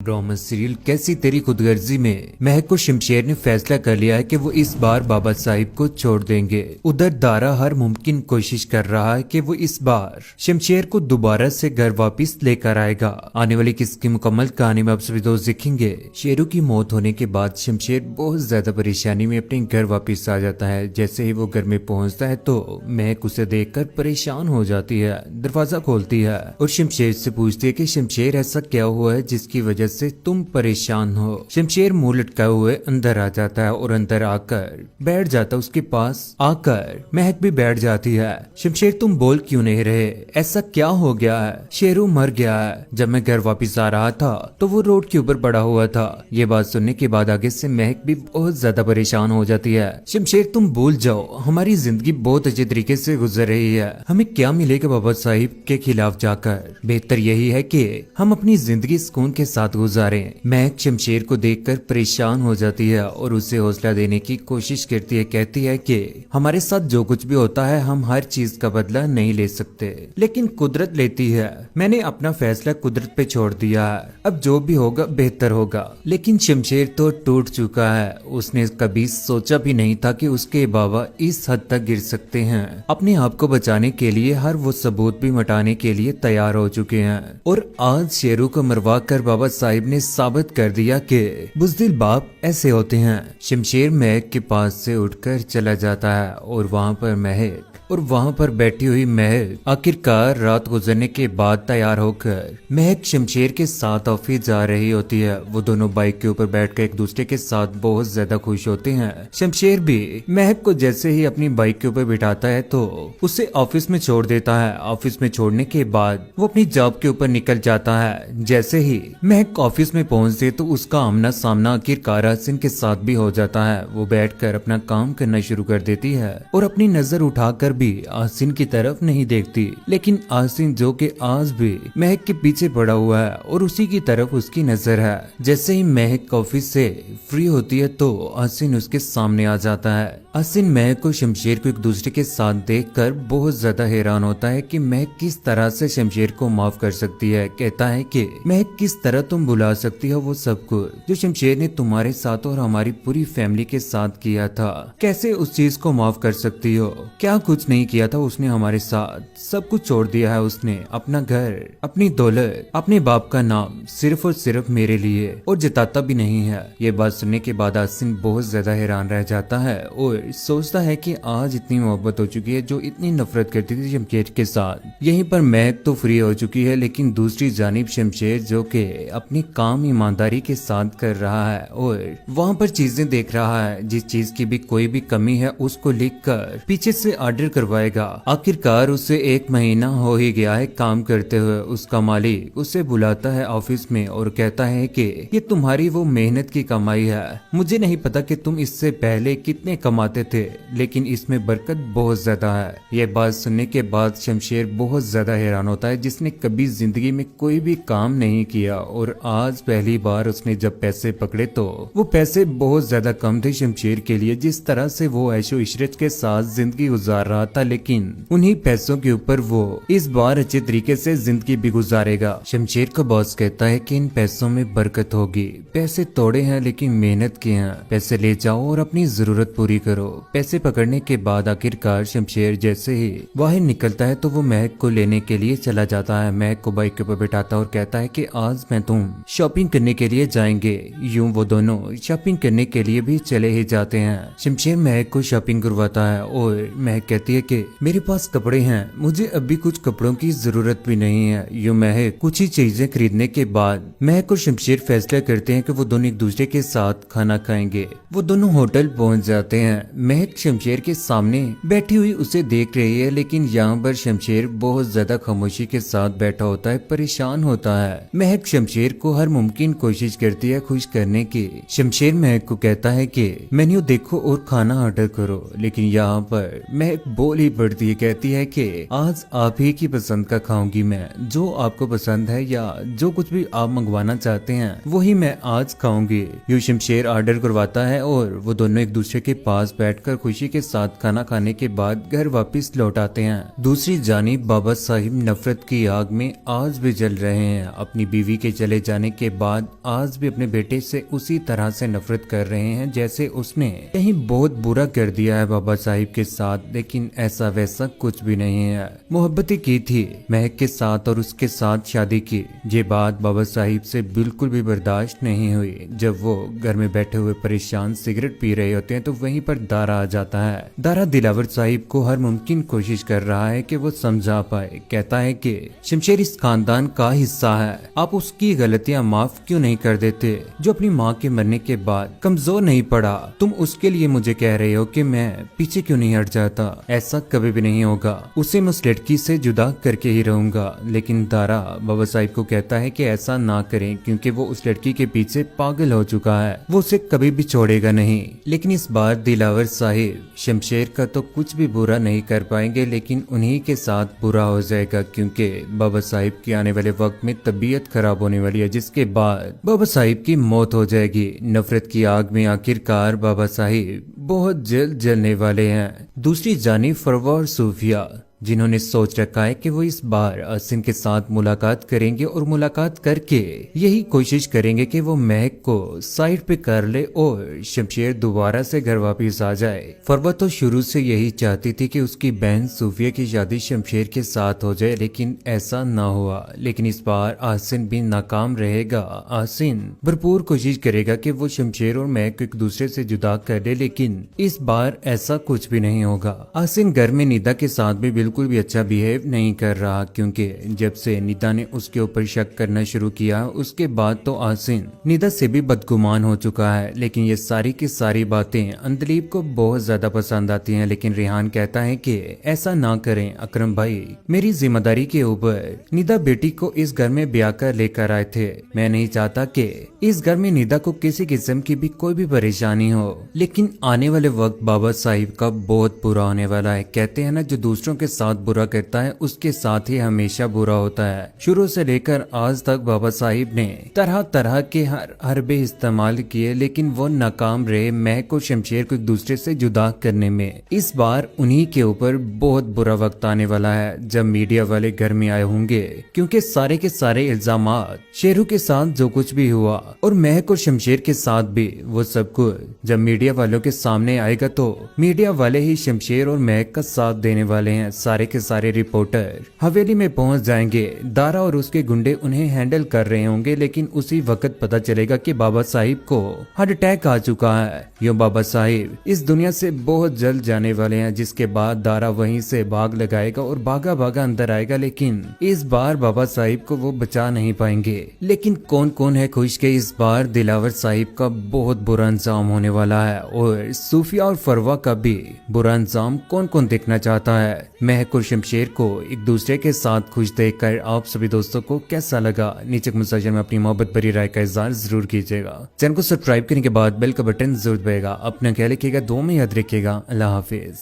Drama serial कैसी तेरी खुदगर्जी में महक को शमशेर ने फैसला कर लिया है कि वो इस बार बाबा साहिब को छोड़ देंगे। उधर दारा हर मुमकिन कोशिश कर रहा है कि वो इस बार शमशेर को दोबारा से घर वापस लेकर आएगा। आने वाली किसकी मुकम्मल कहानी में आप सभी दोस्त देखेंगे। शेरू की मौत होने के बाद शमशेर बहुत ज्यादा परेशानी में अपने घर वापस आ जाता है। जैसे ही वो घर में पहुंचता है तो महक उसे देखकर परेशान हो जाती है, दरवाजा खोलती है और शमशेर से पूछती है कि शमशेर ऐसा क्या हुआ है जिसकी वजह से तुम परेशान हो। शमशेर मुंह लटकाए हुए अंदर आ जाता है और अंदर आकर बैठ जाता है। उसके पास आकर महक भी बैठ जाती है। शमशेर तुम बोल क्यों नहीं रहे, ऐसा क्या हो गया है? शेरू मर गया है। जब मैं घर वापस आ रहा था तो वो रोड के ऊपर पड़ा हुआ था। ये बात सुनने के बाद आगे से महक भी बहुत ज्यादा परेशान हो जाती है। शमशेर तुम भूल जाओ, हमारी जिंदगी बहुत अच्छे तरीके से गुजर रही है। हमें क्या मिलेगा बाबा साहिब के खिलाफ जाकर? बेहतर यही है कि हम अपनी जिंदगी सुकून के साथ गुजारें। महक शमशेर को देखकर परेशान हो जाती है और उसे हौसला देने की कोशिश करती है। कहती है कि हमारे साथ जो कुछ भी होता है हम हर चीज का बदला नहीं ले सकते, लेकिन कुदरत लेती है। मैंने अपना फैसला कुदरत पे छोड़ दिया है, अब जो भी होगा बेहतर होगा। लेकिन शमशेर तो टूट चुका है। उसने कभी सोचा भी नहीं था कि उसके बाबा इस हद तक गिर सकते हैं। अपने आप को बचाने के लिए हर वो सबूत भी मिटाने के लिए तैयार हो चुके हैं और आज शेरू को मरवा कर बाबा साहिब ने साबित कर दिया कि बुज़दिल बाप ऐसे होते हैं। शमशेर महक के पास से उठकर चला जाता है और वहां पर बैठी हुई महक आखिरकार रात गुजरने के बाद तैयार होकर महक शमशेर के साथ ऑफिस जा रही होती है। वो दोनों बाइक के ऊपर बैठकर एक दूसरे के साथ बहुत ज्यादा खुश होते हैं। शमशेर भी महक को जैसे ही अपनी बाइक के ऊपर बिठाता है तो उसे ऑफिस में छोड़ देता है। ऑफिस में छोड़ने के बाद वो अपनी जॉब के ऊपर निकल जाता है। जैसे ही महक ऑफिस में पहुंचते तो उसका आमना सामना आखिरकार आसिन के साथ भी हो जाता है। वो बैठकर अपना काम करना शुरू कर देती है और अपनी नजर उठाकर भी आसिन की तरफ नहीं देखती। लेकिन आसिन जो कि आज भी महक के पीछे पड़ा हुआ है और उसी की तरफ उसकी नजर है। जैसे ही महक ऑफिस से फ्री होती है तो आसिन उसके सामने आ जाता है। आसिन महक को शमशेर को एक दूसरे के साथ देखकर बहुत ज्यादा हैरान होता है कि महक किस तरह से शमशेर को माफ कर सकती है। कहता है कि महक किस तरह तुम भुला सकती हो वो सब कुछ जो शमशेर ने तुम्हारे साथ और हमारी पूरी फैमिली के साथ किया था। कैसे उस चीज को माफ कर सकती हो? क्या कुछ नहीं किया था उसने हमारे साथ, सब कुछ छोड़ दिया है उसने, अपना घर, अपनी दौलत, अपने बाप का नाम सिर्फ और सिर्फ मेरे लिए, और जताता भी नहीं है। ये बात सुनने के बाद आसिन बहुत ज्यादा हैरान रह जाता है और सोचता है कि आज इतनी मोहब्बत हो चुकी है, जो इतनी नफरत करती थी शमशेर के साथ। यहीं पर महक तो फ्री हो चुकी है, लेकिन दूसरी जानिब शमशेर जो कि अपनी काम ईमानदारी के साथ कर रहा है और वहाँ पर चीजें देख रहा है। जिस चीज की भी कोई भी कमी है उसको लिखकर पीछे से ऑर्डर करवाएगा। आखिरकार उसे 1 महीना हो ही गया है काम करते हुए। उसका मालिक उसे बुलाता है ऑफिस में और कहता है कि ये तुम्हारी वो मेहनत की कमाई है। मुझे नहीं पता कि तुम इससे पहले कितने कमाते थे, लेकिन इसमें बरकत बहुत ज्यादा है। ये बात सुनने के बाद शमशेर बहुत ज्यादा हैरान होता है, जिसने कभी जिंदगी में कोई भी काम नहीं किया और आज पहली बार उसने जब पैसे पकड़े तो वो पैसे बहुत ज्यादा कम थे शमशेर के लिए। जिस तरह से वो ऐशो इशरत के साथ जिंदगी गुजार रहा था, लेकिन उन्हीं पैसों के ऊपर वो इस बार अच्छे तरीके से जिंदगी भी गुजारेगा। शमशेर का बॉस कहता है कि इन पैसों में बरकत होगी। पैसे तोड़े हैं लेकिन मेहनत के हैं। पैसे ले जाओ और अपनी जरूरत पूरी करो। पैसे पकड़ने के बाद आखिरकार शमशेर जैसे ही बाहर निकलता है तो वो महक को लेने के लिए चला जाता है। महक को बाइक के ऊपर बिठाता और कहता है कि आज मैं तुम शॉपिंग करने के लिए जाएंगे। यूं वो दोनों शॉपिंग करने के लिए भी चले ही जाते हैं। शमशेर महक को शॉपिंग करवाता है और महक कहती है कि मेरे पास कपड़े हैं, मुझे अभी कुछ कपड़ों की जरूरत भी नहीं है। यूं महक कुछ ही चीजें खरीदने के बाद महक और शमशेर फैसला करते हैं कि वो दोनों एक दूसरे के साथ खाना खाएंगे। वो दोनों होटल पहुंच जाते हैं। महक शमशेर के सामने बैठी हुई उसे देख रही है, लेकिन यहाँ पर शमशेर बहुत ज्यादा खामोशी के साथ बैठा होता है, परेशान होता है। महक शमशेर को हर मुमकिन कोशिश करती है खुश करने की। शमशेर महक को कहता है कि मेन्यू देखो और खाना ऑर्डर करो, लेकिन यहाँ पर महक बोल ही पड़ती है, कहती है कि आज आप ही की पसंद का खाऊंगी मैं, जो आपको पसंद है या जो कुछ भी आप मंगवाना चाहते हैं वही मैं आज खाऊंगी। यूं शमशेर ऑर्डर करवाता है और वो दोनों एक दूसरे के पास बैठकर खुशी के साथ खाना खाने के बाद घर वापस लौट आते हैं। दूसरी जानिब बाबा साहिब नफरत की आग में आज भी जल रहे हैं। अपनी बीवी के चले जाने के बाद आज भी अपने बेटे से उसी तरह से नफरत कर रहे हैं जैसे उसने कहीं बहुत बुरा कर दिया है बाबा साहिब के साथ, लेकिन ऐसा वैसा कुछ भी नहीं है। मोहब्बत की थी महक के साथ और उसके साथ शादी की। ये बात बाबा साहिब से बिल्कुल भी बर्दाश्त नहीं हुई। जब वो घर में बैठे हुए परेशान सिगरेट पी रहे होते हैं तो वहीं पर दारा आ जाता है। दारा दिलावर साहिब को हर मुमकिन कोशिश कर रहा है कि वो समझा पाए। कहता है कि शमशेर इस खानदान का हिस्सा है, आप उसकी गलतियां माफ क्यों नहीं कर देते? जो अपनी माँ के मरने के बाद कमजोर नहीं पड़ा, तुम उसके लिए मुझे कह रहे हो कि मैं पीछे क्यों नहीं हट जाता? ऐसा कभी भी नहीं होगा, उसे मैं उस लड़की से जुदा करके ही रहूंगा। लेकिन दारा बाबा साहिब को कहता है कि ऐसा ना करें क्योंकि वो उस लड़की के पीछे पागल हो चुका है, वो उसे कभी भी छोड़ेगा नहीं। लेकिन इस बार दिलावर साहिब शमशेर का तो कुछ भी बुरा नहीं कर पाएंगे, लेकिन उन्हीं के साथ बुरा हो जाएगा क्योंकि बाबा साहिब के आने वाले वक्त में तबीयत खराब होने वाली है, जिसके बाद बाबा साहिब की मौत हो जाएगी। नफरत की आग में आखिरकार बाबा साहिब बहुत जल्द जलने वाले हैं। दूसरी जानिब फरवा और सूफिया जिन्होंने सोच रखा है कि वो इस बार आसिन के साथ मुलाकात करेंगे और मुलाकात करके यही कोशिश करेंगे कि वो महक को साइड पे कर ले और शमशेर दोबारा से घर वापस आ जाए। फरवा तो शुरू से यही चाहती थी कि उसकी बहन सूफिया की शादी शमशेर के साथ हो जाए, लेकिन ऐसा ना हुआ। लेकिन इस बार आसिन भी नाकाम रहेगा। आसिन भरपूर कोशिश करेगा कि वो शमशेर और महक को एक दूसरे से जुदा कर ले, लेकिन इस बार ऐसा कुछ भी नहीं होगा। आसिन घर में निदा के साथ भी बिल्कुल भी अच्छा बिहेव नहीं कर रहा क्योंकि जब से निदा ने उसके ऊपर शक करना शुरू किया उसके बाद तो आसिन निदा से भी बदगुमान हो चुका है। लेकिन ये सारी की सारी बातें अंदलीब को बहुत ज्यादा पसंद आती हैं। लेकिन रेहान कहता है कि ऐसा ना करें अकरम भाई, मेरी जिम्मेदारी के ऊपर निदा बेटी को इस घर में ब्याह कर लेकर आए थे। मैं नहीं चाहता कि इस घर में निदा को किसी किस्म की भी कोई भी परेशानी हो। लेकिन आने वाले वक्त बाबा साहिब का बहुत बुरा होने वाला है। कहते हैं ना, जो दूसरों के साथ बुरा करता है उसके साथ ही हमेशा बुरा होता है। शुरू से लेकर आज तक बाबा साहिब ने तरह तरह के हरबे इस्तेमाल किए, लेकिन वो नाकाम रहे महक और शमशेर को एक दूसरे से जुदा करने में। इस बार उन्हीं के ऊपर बहुत बुरा वक्त आने वाला है जब मीडिया वाले घर में आए होंगे, क्योंकि सारे के सारे इल्जामात शेरू के साथ जो कुछ भी हुआ और महक और शमशेर के साथ भी, वो सब कुछ जब मीडिया वालों के सामने आएगा तो मीडिया वाले ही शमशेर और महक का साथ देने वाले हैं। सारे के सारे रिपोर्टर हवेली में पहुंच जाएंगे। दारा और उसके गुंडे उन्हें हैंडल कर रहे होंगे, लेकिन उसी वक्त पता चलेगा कि बाबा साहिब को हार्ट अटैक आ चुका है। यो बाबा साहिब इस दुनिया से बहुत जल्द जाने वाले हैं, जिसके बाद दारा वहीं से भाग लगाएगा और भागा भागा अंदर आएगा। लेकिन इस बार बाबा साहिब को वो बचा नहीं पाएंगे। लेकिन कौन कौन है खुश के इस बार दिलावर साहिब का बहुत बुरा अंजाम होने वाला है, और सूफिया और फरवा का भी बुरा अंजाम कौन कौन देखना चाहता है। महक और शमशेर को एक दूसरे के साथ खुश देखकर आप सभी दोस्तों को कैसा लगा, नीचे कमेंट सेक्शन में अपनी मोहब्बत भरी राय का इज़हार जरूर कीजिएगा। चैनल को सब्सक्राइब करने के बाद बेल का बटन जरूर दबाइएगा। अपना ख्याल रखिएगा, दुआ में याद रखिएगा। अल्लाह हाफिज।